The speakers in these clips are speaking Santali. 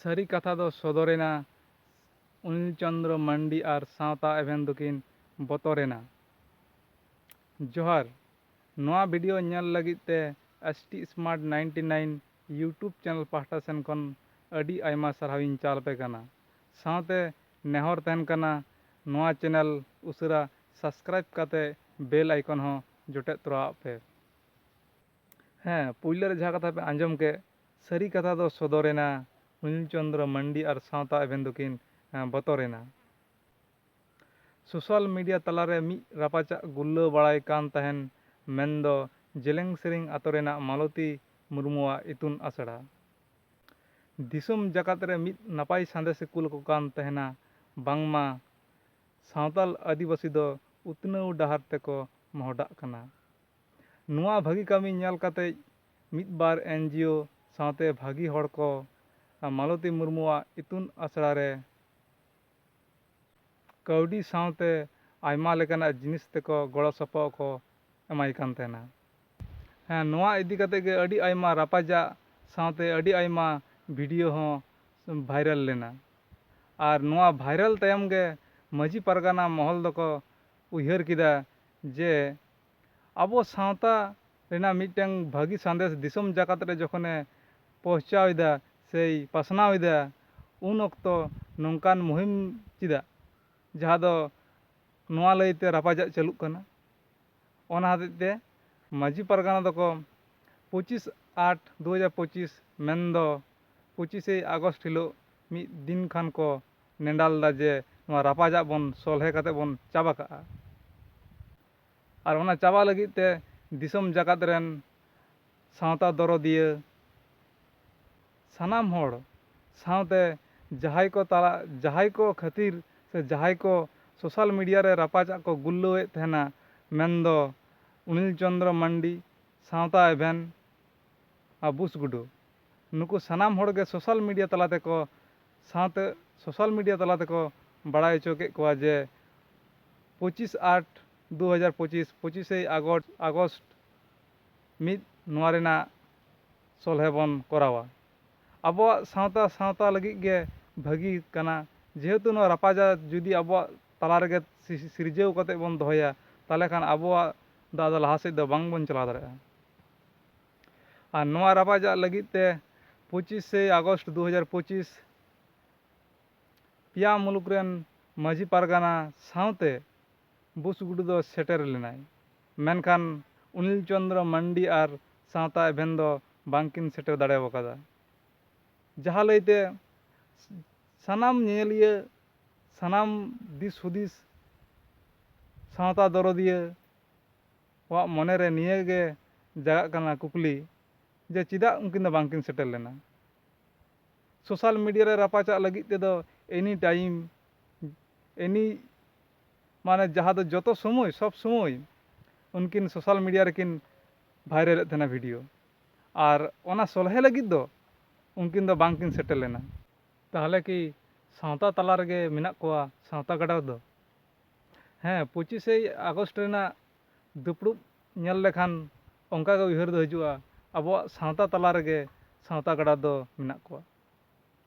ᱥᱟᱹᱨᱤ ᱠᱟᱛᱷᱟ ᱫᱚ ᱥᱚᱫᱚᱨᱮᱱᱟ ᱚᱱᱤᱞ ᱪᱚᱱᱫᱨᱚ ᱢᱟᱱᱰᱤ ᱟᱨ ᱥᱟᱶᱛᱟ ᱮᱵᱷᱮᱱ ᱫᱚᱠᱤᱱ ᱵᱚᱛᱚᱨᱮᱱᱟ। ᱡᱚᱦᱟᱨ, ᱱᱚᱣᱟ ᱵᱷᱤᱰᱤᱭᱳ ᱧᱮᱞ ᱞᱟᱹᱜᱤᱫ ᱛᱮ ST Smart 99 ᱤᱭᱩᱴᱩᱵᱽ ᱪᱮᱱᱮᱞ ᱯᱟᱦᱴᱟ ᱥᱮᱱ ᱠᱷᱚᱱ ᱟᱹᱰᱤ ᱟᱭᱢᱟ ᱥᱟᱨᱦᱟᱣᱤᱧ ᱪᱟᱞ ᱟᱯᱮ ᱠᱟᱱᱟ। ᱥᱟᱶᱛᱮ ᱱᱮᱦᱚᱨ ᱛᱟᱦᱮᱱ ᱠᱟᱱᱟ ᱱᱚᱣᱟ ᱪᱮᱱᱮᱞ ᱩᱥᱟᱹᱨᱟ ᱥᱟᱵᱥᱠᱨᱟᱭᱤᱵ ᱠᱟᱛᱮ ᱵᱮᱞ ᱟᱭᱠᱚᱱ ᱦᱚᱸ ᱡᱚᱴᱮᱫ ᱛᱚᱨᱟᱣᱟᱜ ᱯᱮ। ᱯᱳᱭᱞᱳ ᱨᱮ ᱡᱟᱦᱟᱸ ᱠᱟᱛᱷᱟ ᱯᱮ ᱟᱸᱡᱚᱢ ᱠᱮᱫ, ᱥᱟᱹᱨᱤ ᱠᱟᱛᱷᱟ ᱫᱚ ᱥᱚᱫᱚᱨᱮᱱᱟ ᱚᱱᱤᱞ ᱪᱚᱱᱫᱨᱚ ᱢᱟᱱᱰᱤ ᱟᱨ ᱥᱟᱶᱛᱟ ᱮᱵᱷᱮᱱ ᱫᱚᱠᱤᱱ ᱵᱚᱛᱚᱨᱮᱱᱟ। ᱥᱳᱥᱟᱞ ᱢᱤᱰᱤᱭᱟ ᱛᱟᱞᱟᱨᱮ ᱢᱤᱫ ᱨᱟᱯᱟᱪᱟᱜ ᱜᱩᱨᱞᱟᱹᱣ ᱵᱟᱲᱟᱭ ᱠᱟᱱ ᱛᱟᱦᱮᱱ ᱢᱮᱱᱫᱚ ᱡᱮᱞᱮᱧ ᱥᱮᱨᱮᱧ ᱟᱛᱳ ᱨᱮᱱᱟᱜ ᱢᱟᱞᱚᱛᱤ ᱢᱩᱨᱢᱩᱣᱟᱜ ᱤᱛᱩᱱ ᱟᱥᱲᱟ। ᱫᱤᱥᱚᱢ ᱡᱟᱠᱟᱛ ᱨᱮ ᱢᱤᱫ ᱱᱟᱯᱟᱭ ᱥᱟᱸᱫᱮᱥᱮ ᱠᱩᱞ ᱠᱚ ᱠᱟᱱ ᱛᱟᱦᱮᱱᱟ ᱵᱟᱝᱢᱟ ᱥᱟᱶᱛᱟᱞ ᱟᱹᱫᱤᱵᱟᱹᱥᱤ ᱫᱚ ᱩᱛᱱᱟᱹᱣ ᱰᱟᱦᱟᱨ ᱛᱮᱠᱚ ᱢᱚᱦᱰᱟᱜ ᱠᱟᱱᱟ। ᱱᱚᱣᱟ ᱵᱷᱟᱹᱜᱤ ᱠᱟᱹᱢᱤ ᱧᱮᱞ ᱠᱟᱛᱮ ᱢᱤᱫ ᱵᱟᱨ NGO ᱥᱟᱶᱛᱮ ᱵᱷᱟᱹᱜᱤ ᱦᱚᱲ ᱠᱚ ᱢᱟᱞᱚᱛᱤ ᱢᱩᱨᱢᱩᱣᱟᱜ ᱤᱛᱩᱱ ᱟᱥᱲᱟ ᱨᱮ ᱠᱟᱹᱣᱰᱤ ᱥᱟᱶᱛᱮ ᱟᱭᱢᱟ ᱞᱮᱠᱟᱱᱟᱜ ᱡᱤᱱᱤᱥ ᱛᱮᱠᱚ ᱜᱚᱲᱚ ᱥᱚᱯᱚᱦᱚᱫ ᱠᱚ ᱮᱢᱟᱭ ᱠᱟᱱ ᱛᱟᱦᱮᱱᱟ। ᱱᱚᱣᱟ ᱤᱫᱤ ᱠᱟᱛᱮ ᱜᱮ ᱟᱹᱰᱤ ᱟᱭᱢᱟ ᱨᱟᱯᱟᱪᱟᱜ ᱥᱟᱶᱛᱮ ᱟᱹᱰᱤ ᱟᱭᱢᱟ ᱵᱷᱤᱰᱤᱭᱳ ᱦᱚᱸ ᱵᱷᱟᱭᱨᱟᱞ ᱞᱮᱱᱟ। ᱟᱨ ᱱᱚᱣᱟ ᱵᱷᱟᱭᱨᱟᱞ ᱛᱟᱭᱚᱢ ᱜᱮ ᱢᱟᱺᱡᱷᱤ ᱯᱟᱨᱜᱟᱱᱟ ᱢᱚᱦᱚᱞ ᱫᱚᱠᱚ ᱩᱭᱦᱟᱹᱨ ᱠᱮᱫᱟ ᱡᱮ ᱟᱵᱚ ᱥᱟᱶᱛᱟ ᱨᱮᱱᱟᱜ ᱢᱤᱫᱴᱟᱝ ᱵᱷᱟᱹᱜᱤ ᱥᱟᱸᱫᱮᱥ ᱫᱤᱥᱚᱢ ᱡᱟᱠᱟᱛ ᱨᱮ ᱡᱚᱠᱷᱚᱱᱮ ᱯᱳᱣᱪᱷᱟᱣ ᱮᱫᱟ ᱥᱮ ᱯᱟᱥᱱᱟᱣ ᱮᱫᱟ, ᱩᱱ ᱚᱠᱛᱚ ᱱᱚᱝᱠᱟᱱ ᱢᱩᱦᱤᱢ ᱪᱮᱫᱟᱜ ᱡᱟᱦᱟᱸ ᱫᱚ ᱱᱚᱣᱟ ᱞᱟᱹᱭᱛᱮ ᱨᱟᱯᱟᱪᱟᱜ ᱪᱟᱹᱞᱩᱜ ᱠᱟᱱᱟ। ᱚᱱᱟ ᱦᱚᱛᱮᱡ ᱛᱮ ᱢᱟᱺᱡᱷᱤ ᱯᱟᱨᱜᱟᱱᱟ ᱫᱚᱠᱚ 25/8/2025 ᱢᱮᱱᱫᱚ 25 ᱟᱜᱚᱥᱴ ᱦᱤᱞᱳᱜ ᱢᱤᱫ ᱫᱤᱱ ᱠᱷᱟᱱ ᱠᱚ ᱱᱮᱰᱟ ᱞᱮᱫᱟ ᱡᱮ ᱱᱚᱣᱟ ᱨᱟᱯᱟᱪᱟᱜ ᱵᱚᱱ ᱥᱚᱞᱦᱮ ᱠᱟᱛᱮ ᱵᱚᱱ ᱪᱟᱵᱟ ᱠᱟᱜᱼᱟ। ᱟᱨ ᱚᱱᱟ ᱪᱟᱵᱟ ᱞᱟᱹᱜᱤᱫ ᱛᱮ ᱫᱤᱥᱚᱢ ᱡᱟᱠᱟᱛ ᱨᱮᱱ ᱥᱟᱶᱛᱟ ᱫᱚᱨᱚᱫᱤᱭᱟᱹ ᱥᱟᱱᱟᱢ ᱦᱚᱲ ᱥᱟᱶᱛᱮ ᱡᱟᱦᱟᱸᱭ ᱠᱚ ᱠᱷᱟᱹᱛᱤᱨ ᱥᱮ ᱡᱟᱦᱟᱸᱭ ᱠᱚ ᱥᱳᱥᱟᱞ ᱢᱤᱰᱤᱭᱟ ᱨᱮ ᱨᱟᱯᱟᱪᱟᱜ ᱠᱚ ᱜᱩᱨᱞᱟᱹᱣᱮᱫ ᱛᱟᱦᱮᱱᱟ ᱢᱮᱱᱫᱚᱚᱱᱤᱞ ᱪᱚᱱᱫᱨᱚ ᱢᱟᱱᱰᱤ, ᱥᱟᱶᱛᱟ ᱮᱵᱷᱮᱱ ᱟᱨ ᱵᱩᱥᱜᱩᱰᱩ, ᱱᱩᱠᱩ ᱥᱟᱱᱟᱢ ᱦᱚᱲᱜᱮ ᱥᱳᱥᱟᱞ ᱢᱤᱰᱤᱭᱟ ᱛᱟᱞᱟ ᱛᱮᱠᱚ ᱵᱟᱲᱟᱭ ᱦᱚᱪᱚ ᱠᱮᱫ ᱠᱚᱣᱟ ᱡᱮ 25/8/2025 25 ᱟᱜᱚᱥᱴ ᱱᱚᱣᱟ ᱨᱮᱱᱟᱜ ᱥᱚᱞᱦᱮ ᱵᱚᱱ ᱠᱚᱨᱟᱣᱟ। ᱟᱵᱚᱣᱟᱜ ᱥᱟᱶᱛᱟ ᱞᱟᱹᱜᱤᱫ ᱜᱮ ᱵᱷᱟᱹᱜᱤ ᱠᱟᱱᱟ, ᱡᱮᱦᱮᱛᱩ ᱱᱚᱣᱟ ᱨᱟᱯᱟᱪᱟᱜ ᱡᱩᱫᱤ ᱟᱵᱚᱣᱟᱜ ᱛᱟᱞᱟ ᱨᱮᱜᱮ ᱥᱤᱨᱡᱟᱹᱣ ᱠᱟᱛᱮ ᱵᱚᱱ ᱫᱚᱦᱚᱭᱟ, ᱛᱟᱦᱚᱞᱮ ᱠᱷᱟᱱ ᱟᱵᱚᱣᱟᱜ ᱫᱚ ᱟᱫᱚ ᱞᱟᱦᱟ ᱥᱮᱫ ᱫᱚ ᱵᱟᱝ ᱵᱚᱱ ᱪᱟᱞᱟᱣ ᱫᱟᱲᱮᱭᱟᱜᱼᱟ। ᱟᱨ ᱱᱚᱣᱟ ᱨᱟᱯᱟᱪᱟᱜ ᱞᱟᱹᱜᱤᱫ ᱛᱮ 25 ᱟᱜᱚᱥᱴ 2025 ᱯᱮᱭᱟ ᱢᱩᱞᱩᱠ ᱨᱮᱱ ᱢᱟᱺᱡᱷᱤ ᱯᱟᱨᱜᱟᱱᱟ ᱥᱟᱶᱛᱮ ᱵᱩᱥᱜᱩᱰᱩ ᱫᱚ ᱥᱮᱴᱮᱨ ᱞᱮᱱᱟᱭ, ᱢᱮᱱᱠᱷᱟᱱᱚᱱᱤᱞ ᱪᱚᱱᱫᱨᱚ ᱢᱟᱱᱰᱤ ᱟᱨ ᱥᱟᱶᱛᱟ ᱮᱵᱷᱮᱱ ᱫᱚ ᱵᱟᱝᱠᱤᱱ ᱥᱮᱴᱮᱨ ᱫᱟᱲᱮ ᱟᱠᱟᱫᱟ। ᱡᱟᱦᱟᱸ ᱞᱟᱹᱭᱛᱮ ᱥᱟᱱᱟᱢ ᱧᱮᱧᱮᱞᱤᱭᱟᱹ, ᱥᱟᱱᱟᱢ ᱫᱤᱥ ᱦᱩᱫᱤᱥ ᱥᱟᱶᱛᱟ ᱫᱚᱨᱚᱫᱤᱭᱟᱹ ᱠᱚᱣᱟᱜ ᱢᱚᱱᱮᱨᱮ ᱱᱤᱭᱟᱹᱜᱮ ᱡᱟᱜᱟᱜ ᱠᱟᱱᱟ ᱠᱩᱠᱞᱤ ᱡᱮ ᱪᱮᱫᱟᱜ ᱩᱱᱠᱤᱱ ᱫᱚ ᱵᱟᱝᱠᱤᱱ ᱥᱮᱴᱮᱨ ᱞᱮᱱᱟ। ᱥᱳᱥᱟᱞ ᱢᱤᱰᱤᱭᱟ ᱨᱮ ᱨᱟᱯᱟᱪᱟᱜ ᱞᱟᱹᱜᱤᱫ ᱛᱮᱫᱚ ᱡᱟᱦᱟᱸ ᱫᱚ ᱡᱚᱛᱚ ᱥᱚᱢᱚᱭ ᱥᱚᱵ ᱥᱚᱢᱚᱭ উনকিন সোশ্যাল মিডিয়া রেকিন ভাইরালেᱫ ᱛᱟᱦᱮᱱᱟ ᱵᱷᱤᱰᱤᱭᱳ, ᱟᱨ ᱚᱱᱟ ᱥᱚᱞᱦᱮ ᱞᱟᱹᱜᱤᱫ ᱫᱚ ᱩᱱᱠᱤᱱ ᱫᱚ ᱵᱟᱝᱠᱤᱱ ᱥᱮᱴᱮᱨ ᱞᱮᱱᱟ। ᱛᱟᱦᱚᱞᱮ ᱠᱤ ᱥᱟᱶᱛᱟ ᱛᱟᱞᱟ ᱨᱮᱜᱮ ᱢᱮᱱᱟᱜ ᱠᱚᱣᱟ ᱥᱟᱶᱛᱟ ᱜᱟᱰᱟ ᱨᱮᱫᱚ? 25 ᱟᱜᱚᱥᱴ ᱨᱮᱱᱟᱜ ᱫᱩᱯᱲᱩᱵ ᱧᱮᱞ ᱞᱮᱠᱷᱟᱱ ᱚᱱᱠᱟ ᱜᱮ ᱩᱭᱦᱟᱹᱨ ᱫᱚ ᱦᱤᱡᱩᱜᱼᱟ, ᱟᱵᱚᱣᱟᱜ ᱥᱟᱶᱛᱟ ᱛᱟᱞᱟ ᱨᱮᱜᱮ ᱥᱟᱶᱛᱟ ᱜᱟᱰᱟ ᱫᱚ ᱢᱮᱱᱟᱜ ᱠᱚᱣᱟ।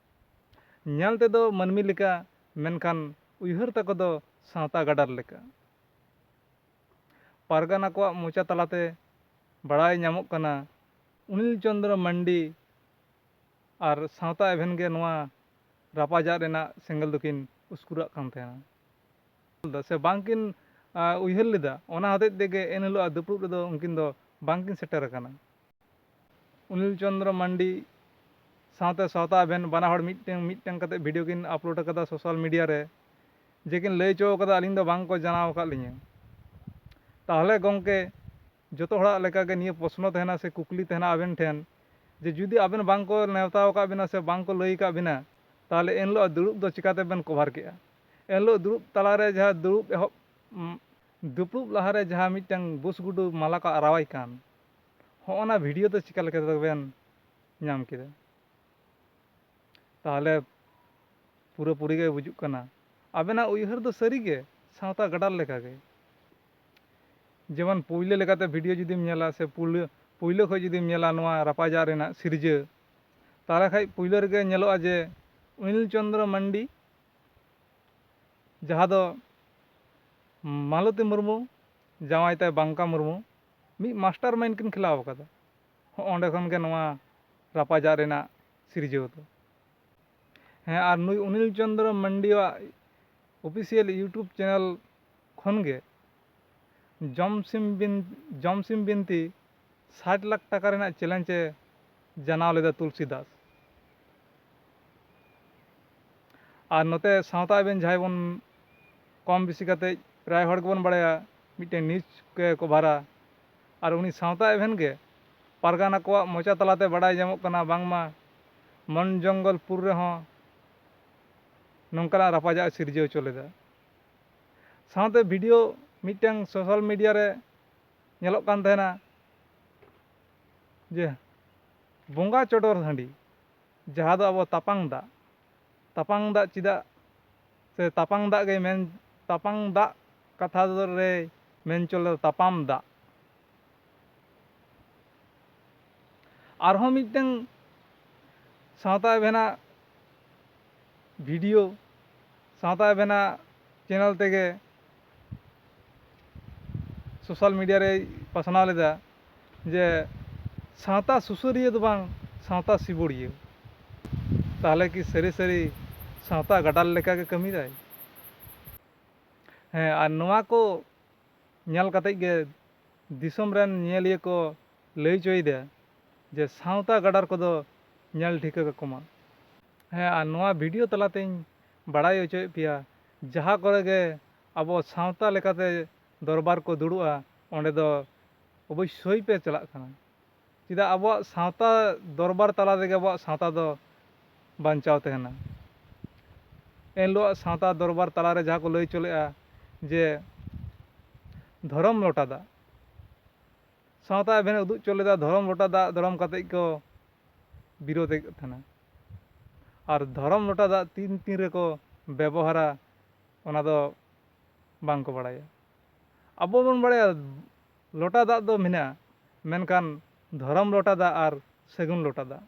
ᱧᱮᱞ ᱛᱮᱫᱚ ᱢᱟᱹᱱᱢᱤ ᱞᱮᱠᱟ, ᱢᱮᱱᱠᱷᱟᱱ ᱩᱭᱦᱟᱹᱨ ᱛᱟᱠᱚ ᱫᱚ ᱥᱟᱶᱛᱟ ᱜᱟᱰᱟᱨ ᱞᱮᱠᱟ। ᱯᱟᱨᱜᱟᱱᱟ ᱠᱚᱣᱟᱜ ᱢᱚᱪᱟ ᱛᱟᱞᱟᱛᱮ ᱵᱟᱲᱟᱭ ᱧᱟᱢᱚᱜ ᱠᱟᱱᱟ অনিল চন্দ্র মান্ডি আর সাঁওতা এভেন গে নোয়া রাপাজাগ রেনাᱜ সেঙ্গেল দᱚᱠᱤᱱ ᱩᱥᱠᱩᱨᱟᱜ ᱠᱟᱱ ᱛᱟᱦᱮᱱᱟ ᱥᱮ ᱵᱟᱝᱠᱤᱱ ᱩᱭᱦᱟᱹᱨ ᱞᱮᱫᱟ। ᱚᱱᱟ ᱦᱚᱛᱮᱡ ᱛᱮᱜᱮ ᱮᱱᱦᱤᱞᱳᱜ ᱫᱩᱯᱲᱩᱵ ᱨᱮᱫᱚ ᱩᱱᱠᱤᱱ ᱫᱚ ᱵᱟᱝᱠᱤᱱ ᱥᱮᱴᱮᱨ ᱟᱠᱟᱱᱟ। অনিল চন্দ্র মান্ডি ᱥᱟᱶᱛᱮ ᱥᱟᱶᱛᱟ ᱮᱵᱷᱮᱱ ᱵᱟᱱᱟ ᱦᱚᱲ ᱢᱤᱫᱴᱮᱱ ᱠᱟᱛᱮ ᱵᱷᱤᱰᱤᱭᱳ ᱠᱤᱱ ᱟᱯᱞᱳᱰ ᱟᱠᱟᱫᱟ ᱥᱳᱥᱟᱞ ᱢᱤᱰᱤᱭᱟ ᱨᱮ, ᱡᱮᱠᱤᱱ ᱞᱟᱹᱭ ᱦᱚᱪᱚ ᱟᱠᱟᱫᱟ ᱟᱹᱞᱤᱧ ᱫᱚ ᱵᱟᱝ ᱠᱚ ᱡᱟᱱᱟᱣ ᱟᱠᱟᱫ ᱞᱤᱧᱟᱹ। ᱛᱟᱦᱚᱞᱮ ᱜᱚᱢᱠᱮ ᱡᱚᱛᱚ ᱦᱚᱲᱟᱜ ᱞᱮᱠᱟᱜᱮ ᱱᱤᱭᱟᱹ ᱯᱨᱚᱥᱱᱚ ᱛᱟᱦᱮᱱᱟ ᱥᱮ ᱠᱩᱠᱞᱤ ᱛᱟᱦᱮᱱᱟ ᱟᱵᱮᱱ ᱴᱷᱮᱱ ᱡᱮ ᱡᱩᱫᱤ ᱟᱵᱮᱱ ᱵᱟᱝ ᱠᱚ ᱱᱮᱣᱛᱟ ᱟᱠᱟᱫ ᱵᱮᱱᱟ ᱥᱮ ᱵᱟᱝ ᱠᱚ ᱞᱟᱹᱭ ᱟᱠᱟᱫ ᱵᱮᱱᱟ, তাহলে এনহিᱞᱳᱜ ᱫᱩᱲᱩᱵ ᱫᱚ ᱪᱤᱠᱟᱹᱛᱮᱵᱮᱱ ᱠᱚᱵᱷᱟᱨ ᱠᱮᱜᱼᱟ? এনহিᱞᱳᱜ ᱫᱩᱲᱩᱵ ᱛᱟᱞᱟᱨᱮ ᱡᱟᱦᱟᱸ ᱫᱩᱯᱲᱩᱵ ᱞᱟᱦᱟᱨᱮ ᱡᱟᱦᱟᱸ ᱢᱤᱫᱴᱟᱝ ᱵᱩᱥᱜᱩᱰᱩ ᱢᱟᱞᱟ ᱠᱚ ᱟᱨᱟᱣᱟᱭ ᱠᱟᱱ, ᱦᱚᱸᱜᱼᱚᱱᱟ ᱵᱷᱤᱰᱤᱭᱳ ᱫᱚ ᱪᱤᱠᱟ ᱞᱮᱠᱟ ᱛᱮᱵᱮᱱ ᱧᱟᱢ ᱠᱮᱫᱟ? ᱛᱟᱦᱚᱞᱮ ᱯᱩᱨᱟᱹᱯᱩᱨᱤ ᱜᱮ ᱵᱩᱡᱩᱜ ᱠᱟᱱᱟ ᱟᱵᱮᱱᱟᱜ ᱩᱭᱦᱟᱹᱨ ᱫᱚ ᱥᱟᱹᱨᱤᱜᱮ ᱥᱟᱶᱛᱟ ᱜᱟᱰᱟᱨ ᱞᱮᱠᱟᱜᱮ। ᱡᱮᱢᱚᱱ ᱯᱳᱭᱞᱳ ᱞᱮᱠᱟᱛᱮ ᱵᱷᱤᱰᱤᱭᱳ ᱡᱩᱫᱤᱢ ᱧᱮᱞᱟ ᱥᱮ ᱯᱳᱭᱞᱳ ᱠᱷᱚᱡ ᱡᱩᱫᱤᱢ ᱧᱮᱞᱟ ᱱᱚᱣᱟ ᱨᱟᱯᱟᱡᱟᱜ ᱨᱮᱱᱟᱜ ᱥᱤᱨᱡᱟᱹ, ᱛᱟᱦᱚᱞᱮ ᱠᱷᱟᱡ ᱯᱳᱭᱞᱳ ᱨᱮᱜᱮ ᱧᱮᱞᱚᱜᱼᱟ ᱡᱮ অনিল চন্দ্র মান্ডি ᱡᱟᱦᱟᱸ ᱫᱚ ᱢᱟᱞᱚᱛᱤ ᱢᱩᱨᱢᱩ ᱡᱟᱶᱟᱭ ᱛᱟᱭ ᱵᱟᱝᱠᱟ ᱢᱩᱨᱢᱩ ᱢᱤᱫ ᱢᱟᱥᱴᱟᱨ ᱢᱟइंड ᱠᱤᱱ ᱠᱷᱮᱞᱟᱣ ᱟᱠᱟᱫᱟ ᱚᱸᱰᱮ ᱠᱷᱚᱱ ᱜᱮ ᱱᱚᱣᱟ ᱨᱟᱯᱟᱪᱟᱜ ᱨᱮᱱᱟᱜ ᱥᱤᱨᱡᱟᱹᱣ ᱫᱚ ᱦᱮᱸ ᱟᱨ ᱱᱩᱭ ᱚনিল ᱪᱚন্দ্র ᱢᱟন্ᱰᱤᱭᱟᱜ ᱚᱯᱷᱤᱥᱤᱭᱟᱞ ᱤᱭᱩᱴᱩᱵᱽ ᱪᱮᱱᱮᱞ ᱠᱷᱚᱱ ᱜᱮ ᱡᱚᱢᱥᱤᱢ ᱵᱤᱱᱛᱤ 60 লাখ টাকা ᱨᱮᱱᱟᱜ চ্যালেঞ্জ এ জানাও লেদা তুলসী দাস আর নতে সাঁওতা এভেন ᱡᱟᱦᱟᱸᱭ ᱵᱚᱱ কম বেশি কাতে প্রায় হড় গবন বাড়ায়া মিটে নিউজ কে কভারা আর উনি সাঁওতা এভেন গে পারগানা কোয়া মোচা তালাতে বাড়াই ᱧᱟᱢᱚᱜ ᱠᱟᱱᱟ ᱵᱟᱝᱢᱟ মন জঙ্গলপুর ᱨᱮᱦᱚᱸ ᱱᱚᱝᱠᱟᱱᱟᱜ ᱨᱟᱯᱟᱪᱟᱜ ᱥᱤᱨᱡᱟᱹᱣ ᱦᱚᱪᱚ ᱞᱮᱫᱟ ᱥᱟᱶᱛᱮ ᱵᱷᱤᱰᱤᱭᱳ ᱢᱤᱫᱴᱟᱝ ᱥᱳᱥᱟᱞ ᱢᱤᱰᱤᱭᱟ ᱨᱮ ᱧᱮᱞᱚᱜ ᱠᱟᱱ ᱛᱟᱦᱮᱱᱟ ᱡᱮ ᱵᱚᱸᱜᱟ ᱪᱚᱰᱚᱨ ᱦᱟᱺᱰᱤ ᱡᱟᱦᱟᱸ ᱫᱚ ᱟᱵᱚ ᱛᱟᱯᱟᱝ ᱫᱟᱜ ᱪᱮᱫᱟᱜ ᱥᱮ ᱛᱟᱯᱟᱝ ᱫᱟᱜ ᱜᱮ ᱢᱮᱱ ᱛᱟᱯᱟᱝ ᱫᱟᱜ ᱠᱟᱛᱷᱟ ᱨᱮ ᱢᱮᱱ ᱪᱚᱞᱮ ᱛᱟᱯᱟᱢ ᱫᱟᱜ ᱟᱨᱦᱚᱸ ᱢᱤᱫᱴᱟᱝ সাঁওতা এভেনাᱜ ভিডিও সাঁওতা এভেনাᱜ চ্যানেল থেকে সোশ্যাল মিডিয়া রে পাসনাᱣ লেদা যে সাঁওতা সুসুরিয়া ᱫᱚ ᱵᱟᱝ সাঁওতা সিবড়িয়া তাহলে কি সারি সারি সাঁওতা গাডাল লেᱠᱟ ᱜᱮ ᱠᱟᱹᱢᱤ ᱫᱟᱭ ᱦᱮᱸ ᱟᱨ ᱱᱚᱣᱟ ᱠᱚ ᱧᱮᱞ ᱠᱟᱛᱮ ᱜᱮ ᱫᱤᱥᱚᱢ ᱨᱮᱱ ᱧᱮᱞᱤᱭᱟᱹ ᱠᱚ ᱞᱟᱹᱭ ᱪᱚᱭᱫᱟ ᱡᱮ সাঁওতা গাডার ᱠᱚᱫᱚ ᱧᱮᱞ ᱴᱷᱤᱠᱟᱹ ᱠᱟᱠᱚᱢᱟ ᱦᱮᱸ ᱟᱨ ᱱᱚᱣᱟ ᱵᱷᱤᱰᱤᱭᱳ ᱛᱟᱞᱟᱛᱮᱧ ᱵᱟᱲᱟᱭ ᱦᱚᱪᱚᱭᱮᱫ ᱯᱮᱭᱟ ᱡᱟᱦᱟᱸ ᱠᱚᱨᱮ ᱜᱮ ᱟᱵᱚ ᱥᱟᱶᱛᱟ ᱞᱮᱠᱟᱛᱮ ᱫᱚᱨᱵᱟᱨ ᱠᱚ ᱫᱩᱲᱩᱵᱼᱟ ᱚᱸᱰᱮ ᱫᱚ অবশ্যই ᱯᱮ ᱪᱟᱞᱟᱜ ᱠᱟᱱᱟ ᱪᱮᱫᱟᱜ ᱟᱵᱚᱣᱟᱜ ᱥᱟᱶᱛᱟ ᱫᱚᱨᱵᱟᱨ ᱛᱟᱞᱟ ᱛᱮᱜᱮ ᱟᱵᱚᱣᱟᱜ ᱥᱟᱶᱛᱟ ᱫᱚ ᱵᱟᱧᱪᱟᱣ ᱛᱟᱦᱮᱱᱟ ᱮᱱᱦᱤᱞᱳᱜ ᱥᱟᱶᱛᱟ ᱫᱚᱨᱵᱟᱨ ᱛᱟᱞᱟᱨᱮ ᱡᱟᱦᱟᱸ ᱠᱚ ᱞᱟᱹᱭ ᱦᱚᱪᱚ ᱞᱮᱫᱼᱟ ᱡᱮ ᱫᱷᱚᱨᱚᱢ ᱞᱚᱴᱟ ᱫᱟᱜ সাঁওতা এভেনে উদুᱜ ᱦᱚᱪᱚ ᱞᱮᱫᱟ ᱫᱷᱚᱨᱚᱢ ᱞᱚᱴᱟ ᱫᱟᱜ ᱫᱷᱚᱨᱚᱢ ᱠᱟᱛᱮ ᱠᱚ বিরোধেᱫ ᱛᱟᱦᱮᱱᱟ আর ধরম লোটা দাগ তিন রেকো ব্যবহারা ওনা দো বাংকো বাড়ায়া আবো বন বাড়ায়া লোটা দাগ দো মেনা মেনকান ধরম লোটা দাগ আর সেগুন লোটা দাগ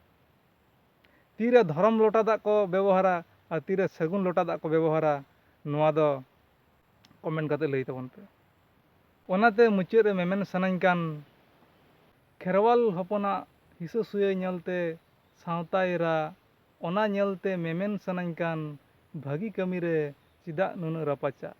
তিরে ধরম লোটা দাগ কো ব্যবহারা আর তিরে সেগুন লোটা দাগ কো ব্যবহারা নোয়া দো কমেন্ট কাতে লই তাবন পে ওনাতে মুচাᱹᱫ রে মেমেন সানাñ কান খেরওয়াল হপনা হিসু সুয়ে ñelতে সাঁওতাইরা ᱚᱱᱟ ᱧᱮᱞᱛᱮ ᱢᱮᱢᱮᱱ ᱥᱟᱱᱟᱧ ᱠᱟᱱ ᱵᱷᱟᱹᱜᱤ ᱠᱟᱹᱢᱤᱨᱮ ᱪᱮᱫᱟᱜ ᱱᱩᱱᱟᱹᱜ ᱨᱟᱯᱟᱪᱟᱜ